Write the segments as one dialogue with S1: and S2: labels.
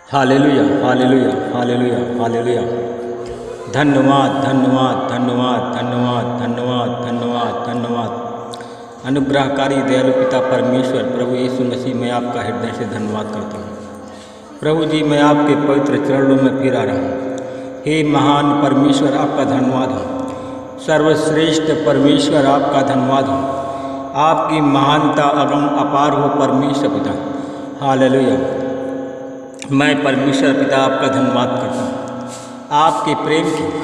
S1: Hallelujah hallelujah hallelujah hallelujah. धन्यवाद धन्यवाद धन्यवाद धन्यवाद धन्यवाद धन्यवाद धन्यवाद। अनुग्रहकारी दयालु पिता परमेश्वर प्रभु यीशु मसीह, मैं आपका हृदय से धन्यवाद करता हूँ। प्रभु जी, मैं आपके पवित्र चरणों में फिर आ रहा हूँ। हे महान परमेश्वर, आपका धन्यवाद हो। सर्वश्रेष्ठ परमेश्वर, आपका धन्यवाद हो। आपकी महानता अगम अपार हो परमेश्वर पिता। हालेलुया। मैं परमेश्वर पिता आपका धन्यवाद करता हूँ आपके प्रेम के लिए,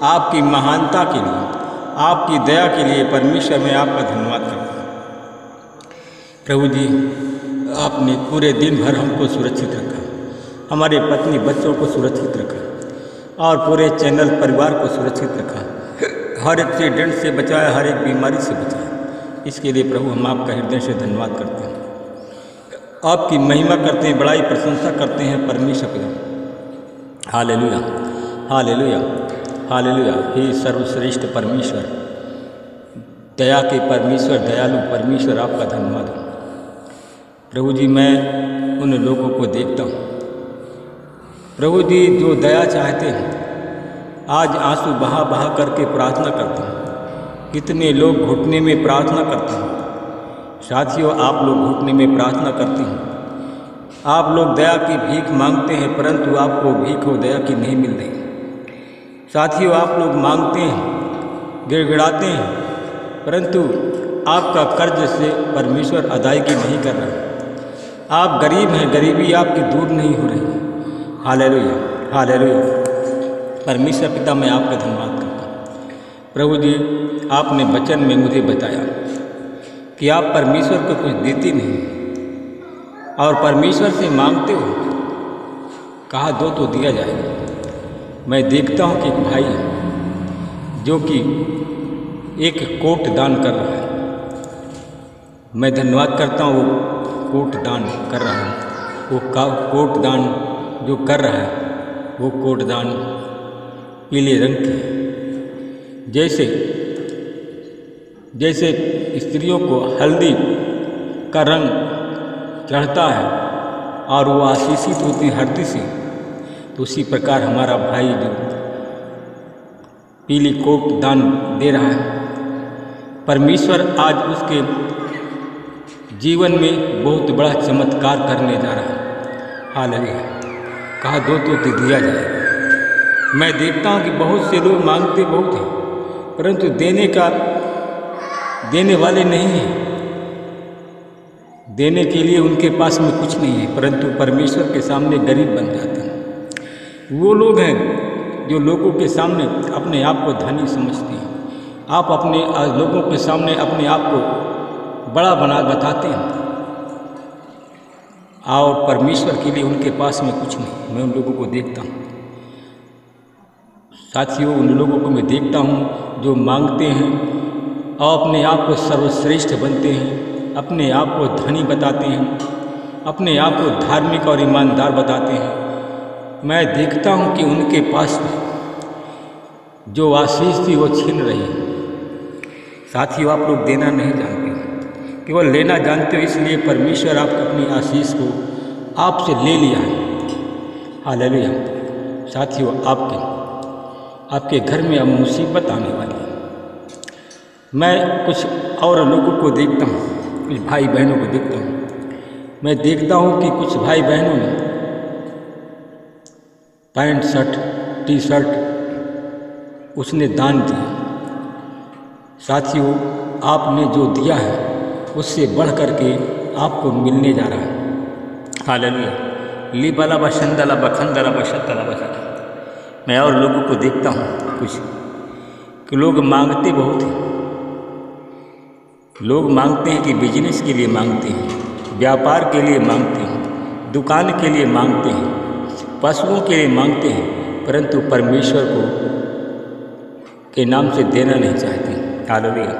S1: आपकी महानता के लिए, आपकी दया के लिए। परमेश्वर, मैं आपका धन्यवाद करता हूँ। प्रभु जी, आपने पूरे दिन भर हमको सुरक्षित रखा, हमारे पत्नी बच्चों को सुरक्षित रखा और पूरे चैनल परिवार को सुरक्षित रखा। हर एक्सीडेंट से बचाया, हर एक बीमारी से बचाया। इसके लिए प्रभु हम आपका हृदय से धन्यवाद करते हैं, आपकी महिमा करते हैं, बड़ाई प्रशंसा करते हैं परमेश्वर पिता। Hallelujah hallelujah hallelujah. हे सर्वश्रेष्ठ परमेश्वर, दया के परमेश्वर, दयालु परमेश्वर, आपका धन्यवाद हो। प्रभु जी, मैं उन लोगों को देखता हूँ प्रभु जी जो दया चाहते हैं, आज आंसू बहा बहा करके प्रार्थना करते हैं। कितने लोग घुटने में प्रार्थना करते हैं। साथियों, आप लोग घुटने में प्रार्थना करते हैं, आप लोग दया की भीख मांगते हैं, परंतु आपको भीख और दया की नहीं मिल रही। साथियों, आप लोग मांगते हैं, गिड़गिड़ाते हैं, परंतु आपका कर्ज से परमेश्वर अदायगी नहीं कर रहा। आप गरीब हैं, गरीबी आपकी दूर नहीं हो रही है। Hallelujah hallelujah. परमेश्वर पिता, मैं आपका धन्यवाद करता हूँ। प्रभु जी, आपने वचन में मुझे बताया कि आप परमेश्वर को कुछ देती नहीं और परमेश्वर से मांगते हो, कहा दो तो दिया जाएगा। मैं देखता हूँ कि एक भाई है जो कि एक कोट दान कर रहा है। मैं धन्यवाद करता हूँ वो कोट दान कर रहा है। वो कोट दान जो कर रहा है, वो कोट दान पीले रंग की है। जैसे स्त्रियों को हल्दी का रंग चढ़ता है और वो आशीषित होती है हल्दी से, तो उसी प्रकार हमारा भाई जो पीली कोट दान दे रहा है, परमेश्वर आज उसके जीवन में बहुत बड़ा चमत्कार करने जा रहा है। हालेलुया। कहा दो तो दिया जाएगा। मैं देखता हूँ कि बहुत से लोग मांगते बहुत हैं, परंतु देने वाले नहीं हैं। देने के लिए उनके पास में कुछ नहीं है, परंतु परमेश्वर के सामने गरीब बन जाते हैं। वो लोग हैं जो लोगों के सामने अपने आप को धनी समझते हैं। आप अपने लोगों के सामने अपने आप को बड़ा बना बताते हैं और परमेश्वर के लिए उनके पास में कुछ नहीं। मैं उन लोगों को देखता हूँ साथियों, उन लोगों को मैं देखता हूँ जो मांगते हैं और अपने आप को सर्वश्रेष्ठ बनते हैं, अपने आप को धनी बताते हैं, अपने आप को धार्मिक और ईमानदार बताते हैं। मैं देखता हूँ कि उनके पास में जो आशीष थी वो छीन रही है। साथियों, आप लोग देना नहीं जानते, केवल लेना जानते हो। इसलिए परमेश्वर आप अपनी आशीष को आपसे ले लिया है। हालेलुया। साथियों, आपके घर में अब मुसीबत आने वाली है। मैं कुछ और लोगों को देखता हूँ, कुछ भाई बहनों को देखता हूँ। मैं देखता हूँ कि कुछ भाई बहनों ने पैंट शर्ट टी शर्ट उसने दान दिया। साथियों, आपने जो दिया है उससे बढ़ करके आपको मिलने जा रहा है। हालेलुया। लिबला बशंदला बखंदला बशतला बशत। मैं और लोगों को देखता हूँ कुछ कि लोग मांगते बहुत हैं। लोग मांगते हैं कि बिजनेस के लिए मांगते हैं, व्यापार के लिए मांगते हैं, दुकान के लिए मांगते हैं, पशुओं के लिए मांगते हैं, परंतु परमेश्वर को के नाम से देना नहीं चाहते। Hallelujah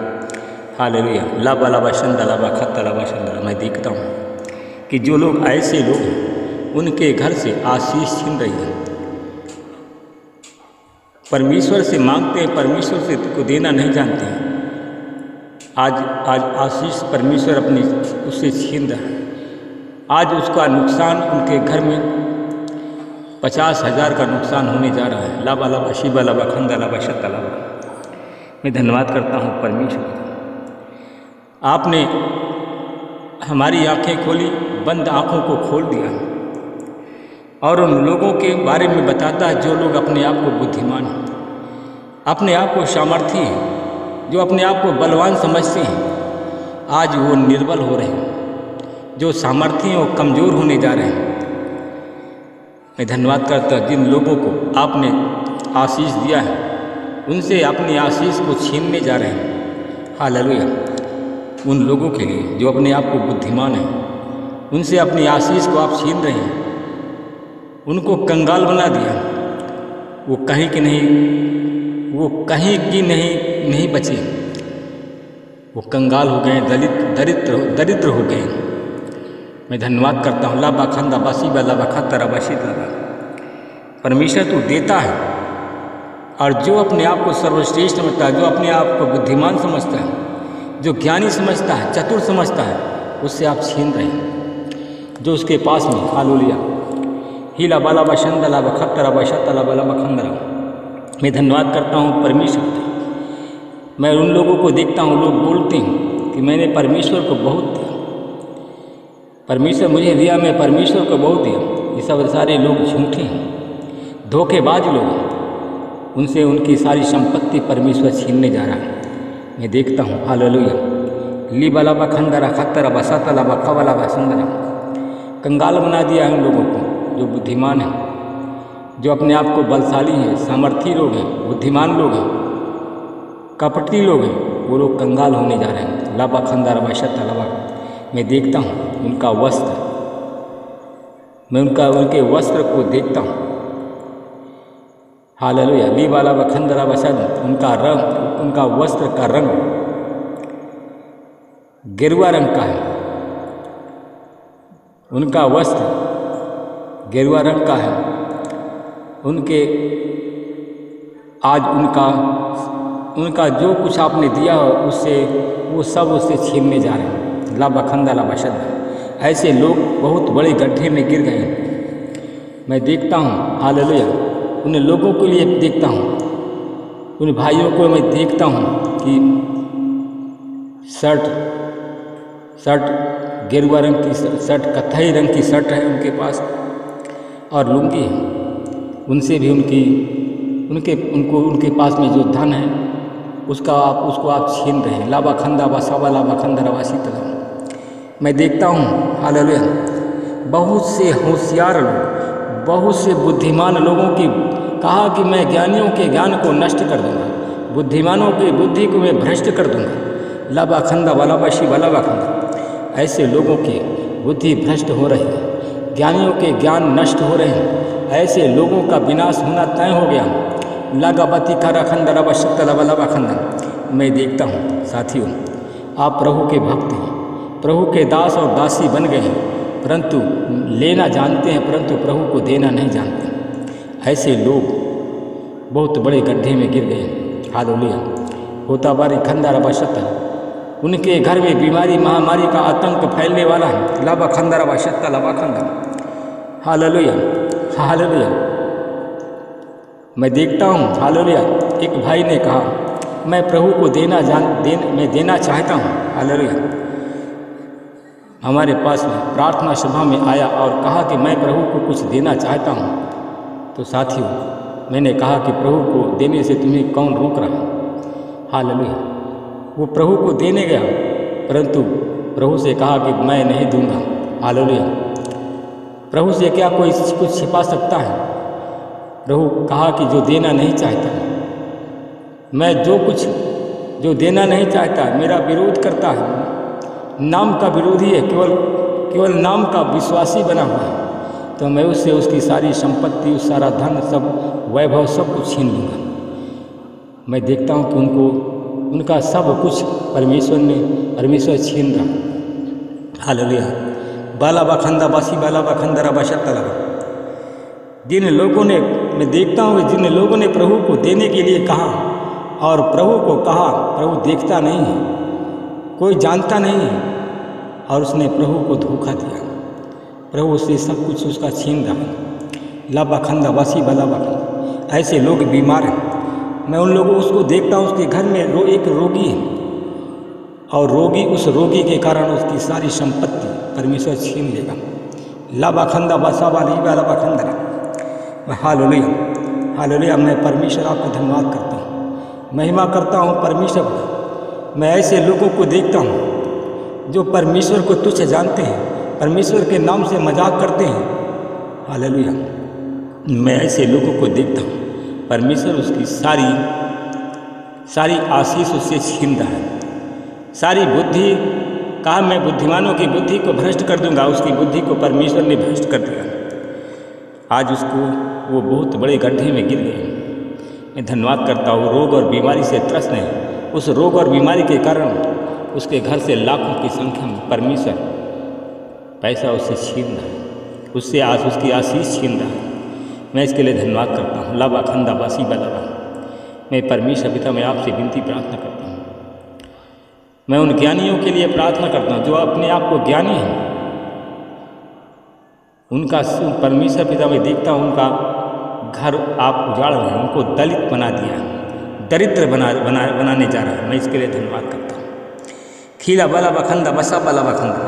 S1: hallelujah. लाबा लाबा शंदा लाबा खत्ता लाबा शंदा। मैं देखता हूँ कि जो लोग ऐसे लोग हैं, उनके घर से आशीष छीन रही है। परमेश्वर से मांगते हैं, परमेश्वर से को देना नहीं जानते हैं। आज आशीष परमेश्वर अपनी उससे छीन रहा है। आज उसका नुकसान उनके घर में 50,000 का नुकसान होने जा रहा है। लाबा लाबा शिबा लाबा खंदा लाबा शत्ता लाबा। मैं धन्यवाद करता हूँ परमेश्वर, आपने हमारी आंखें खोली, बंद आंखों को खोल दिया और उन लोगों के बारे में बताता है जो लोग अपने आप को बुद्धिमान हैं, अपने आप को सामर्थी हैं, जो अपने आप को बलवान समझते हैं, आज वो निर्बल हो रहे हैं। जो सामर्थी हैं वो कमज़ोर होने जा रहे हैं। मैं धन्यवाद करता हूँ जिन लोगों को आपने आशीष दिया है, उनसे अपनी आशीष को छीनने जा रहे हैं। हालेलुया। उन लोगों के लिए जो अपने आप को बुद्धिमान हैं, उनसे अपनी आशीष को आप छीन रहे हैं, उनको कंगाल बना दिया। वो कहीं की नहीं बचे, वो कंगाल हो गए, दरिद्र हो गए। मैं धन्यवाद करता हूँ। लाबा खंदा बासीबा लाबा खतरा बाशीद लाबा। परमेश्वर तू देता है, और जो अपने आप को सर्वश्रेष्ठ समझता है, जो अपने आप को बुद्धिमान समझता है, जो ज्ञानी समझता है, चतुर समझता है, उससे आप छीन रहे हैं। जो उसके पास में हालेलुया हीला बाला बशंदला बखतरा बशतला बाला बखंदरा। मैं धन्यवाद करता हूँ परमेश्वर। मैं उन लोगों को देखता हूँ, लोग बोलते हैं कि मैंने परमेश्वर को बहुत दिया, परमेश्वर मुझे दिया, मैं परमेश्वर को बहुत दिया। ये सब सारे लोग झूठे हैं, धोखेबाज लोग हैं। उनसे उनकी सारी संपत्ति परमेश्वर छीनने जा रहा है। मैं देखता हूँ हालेलुया ली बाला बखंदरा खतरा बसतला बखवला बसंदरा। कंगाल बना दिया है उन लोगों को जो बुद्धिमान हैं, जो अपने आप को बलशाली हैं, सामर्थी लोग हैं, बुद्धिमान लोग हैं, कपटी लोग हैं, वो लोग कंगाल होने जा रहे हैं। लाबा खंदारा बशत लाबा। मैं देखता हूँ उनका वस्त्र, मैं उनके वस्त्र को देखता हूँ। हालेलुया ली बाला बखंदरा बशत। उनका रंग, उनका वस्त्र का रंग गेरुआ रंग का है। उनका वस्त्र गेरुआ रंग का है। उनके आज उनका जो कुछ आपने दिया हो उससे वो सब उससे छीनने जा रहे हैं। ला बखंदा ला बशद। ऐसे लोग बहुत बड़े गड्ढे में गिर गए हैं। मैं देखता हूँ हालेलुया, उन लोगों के लिए देखता हूँ, उन भाइयों को मैं देखता हूँ कि शर्ट गेरुआ रंग की शर्ट, कत्थई रंग की शर्ट है उनके पास और लुंगी है। उनसे भी उनके पास में जो धन है उसको आप छीन रहे हैं। लाबा खंदा बसावा लाबा खंदा वासी तला। मैं देखता हूँ हालेलुया बहुत से होशियार लोग, बहुत से बुद्धिमान लोगों की कहा कि मैं ज्ञानियों के ज्ञान को नष्ट कर दूंगा, बुद्धिमानों की बुद्धि को मैं भ्रष्ट कर दूंगा। लाबा खंदा वाला बशी वाला खंदा। ऐसे लोगों की बुद्धि भ्रष्ट हो रही है, ज्ञानियों के ज्ञान नष्ट हो रहे हैं। ऐसे लोगों का विनाश होना तय हो गया। लगापति कारा खंडरा बशक्तला खंडन। मैं देखता हूँ साथियों, आप प्रभु के भक्त हैं, प्रभु के दास और दासी बन गए हैं, परंतु लेना जानते हैं परंतु प्रभु को देना नहीं जानते। ऐसे लोग बहुत बड़े गड्ढे में गिर गए। हालेलुया होता बारी खंडरा बशक्तला। उनके घर में बीमारी महामारी का आतंक फैलने वाला है। लाबा खंडरा बशक्तला लाबा खंडन। Hallelujah hallelujah. मैं देखता हूँ हालेलुया एक भाई ने कहा मैं प्रभु को मैं देना चाहता हूँ। हालेलुया हमारे पास में प्रार्थना सभा में आया और कहा कि मैं प्रभु को कुछ देना चाहता हूँ। तो साथियों मैंने कहा कि प्रभु को देने से तुम्हें कौन रोक रहा। हालेलुया वो प्रभु को देने गया, परंतु प्रभु से कहा कि मैं नहीं दूंगा। हालेलुया प्रभु से क्या कोई कुछ छिपा सकता है। प्रभु कहा कि जो देना नहीं चाहता, मैं जो देना नहीं चाहता मेरा विरोध करता है, नाम का विरोधी है, केवल नाम का विश्वासी बना हुआ है, तो मैं उससे उसकी सारी संपत्ति, सारा धन, सब वैभव सब कुछ छीन लूँगा। मैं देखता हूँ कि उनका सब कुछ परमेश्वर छीन रहा। हालेलुया बाला बखंदा बासी बाला बखंदरा बशतला। जिन लोगों ने, मैं देखता हूँ जिन लोगों ने प्रभु को देने के लिए कहा और प्रभु को कहा, प्रभु देखता नहीं है, कोई जानता नहीं है, और उसने प्रभु को धोखा दिया। प्रभु उससे सब कुछ उसका छीन रहा। लाबाखंदा वासी बलाबाखंदा, ऐसे लोग बीमार हैं। मैं उन लोगों उसको देखता हूँ, उसके घर में एक रोगी है और उस रोगी के कारण उसकी सारी संपत्ति परमेश्वर छीन लेगा। लाबाखंदा वासा वाली लाबाखंदा। Hallelujah hallelujah. मैं परमेश्वर आपको धन्यवाद करता हूँ, महिमा करता हूँ परमेश्वर को। मैं ऐसे लोगों को देखता हूँ जो परमेश्वर को तुच्छ जानते हैं, परमेश्वर के नाम से मजाक करते हैं। हालेलुया। मैं ऐसे लोगों को देखता हूँ, परमेश्वर उसकी सारी आशीष उससे छीन रहा है। सारी बुद्धि कहा, मैं बुद्धिमानों की बुद्धि को भ्रष्ट कर दूंगा, उसकी बुद्धि को परमेश्वर ने भ्रष्ट कर दिया। आज उसको वो बहुत बड़े गड्ढे में गिर गए। मैं धन्यवाद करता हूँ, रोग और बीमारी से त्रस्त है। उस रोग और बीमारी के कारण उसके घर से लाखों की संख्या में परमेश्वर पैसा उससे छीन रहा है, उससे आज उसकी आशीष छीन रहा है। मैं इसके लिए धन्यवाद करता हूँ। लाबाखंदा बासी बलावा। मैं परमेश्वर पिता में आपसे विनती प्रार्थना करता हूँ, मैं उन ज्ञानियों के लिए प्रार्थना करता हूँ जो अपने आप को ज्ञानी हैं। उनका परमेश्वर पिता में देखता हूँ, उनका घर आप उजाड़ रहे हैं, उनको दलित बना दिया, दरिद्र बनाने जा रहा है। मैं इसके लिए धन्यवाद करता हूँ। खीला बला बखंदा बसा बला बखंदा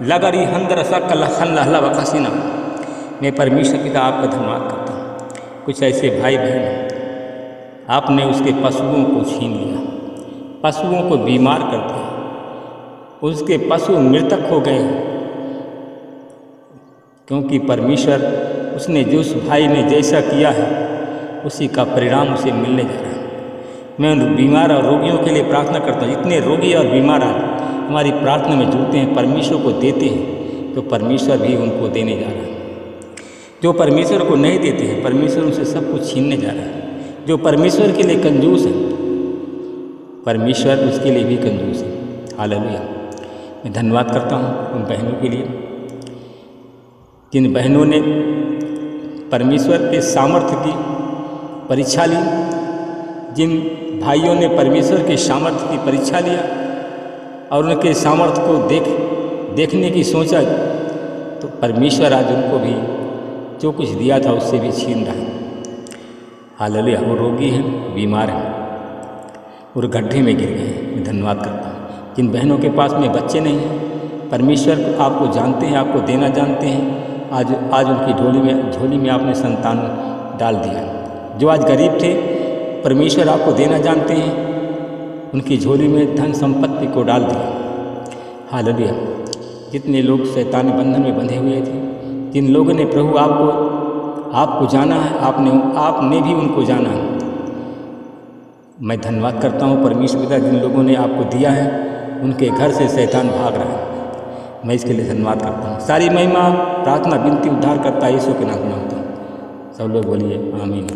S1: लगरी हंदर सकल हल्ला बखसीना। मैं परमेश्वर पिता आपका धन्यवाद करता हूँ। कुछ ऐसे भाई बहन आपने उसके पशुओं को छीन लिया, पशुओं को बीमार कर दिया, उसके पशु मृतक हो गए, क्योंकि परमेश्वर उसने जो उस भाई ने जैसा किया है उसी का परिणाम उसे मिलने जा रहा है। मैं उन बीमार और रोगियों के लिए प्रार्थना करता हूँ। जितने रोगी और बीमार हमारी प्रार्थना में जुड़ते हैं, परमेश्वर को देते हैं, तो परमेश्वर भी उनको देने जा रहा है। जो परमेश्वर को नहीं देते हैं, परमेश्वर उनसे सब कुछ छीनने जा रहा है। जो परमेश्वर के लिए कंजूस है, परमेश्वर उसके लिए भी कंजूस है। हालेलुया। मैं धन्यवाद करता हूँ उन बहनों के लिए जिन बहनों ने परमेश्वर के सामर्थ्य की परीक्षा ली, जिन भाइयों ने परमेश्वर के सामर्थ्य की परीक्षा लिया और उनके सामर्थ्य को देखने की सोचा, तो परमेश्वर आज उनको भी जो कुछ दिया था उससे भी छीन रहा है। हालेलुया। वो रोगी हैं, बीमार हैं और गड्ढे में गिर गए हैं। मैं धन्यवाद करता हूँ। जिन बहनों के पास में बच्चे नहीं हैं, परमेश्वर आपको जानते हैं, आपको देना जानते हैं। आज उनकी झोली में आपने संतान डाल दिया। जो आज गरीब थे, परमेश्वर आपको देना जानते हैं, उनकी झोली में धन संपत्ति को डाल दिया। हालेलुया। जितने लोग शैतानी बंधन में बंधे हुए थे, जिन लोगों ने प्रभु आपको जाना है, आपने भी उनको जाना है। मैं धन्यवाद करता हूँ परमेश्वर पिता, जिन लोगों ने आपको दिया है उनके घर से शैतान भाग रहा है। मैं इसके लिए धन्यवाद करता हूँ। सारी महिमा, प्रार्थना, विनती, उद्धार करता यीशु के नाम में होता हूँ। सब लोग बोलिए आमीन।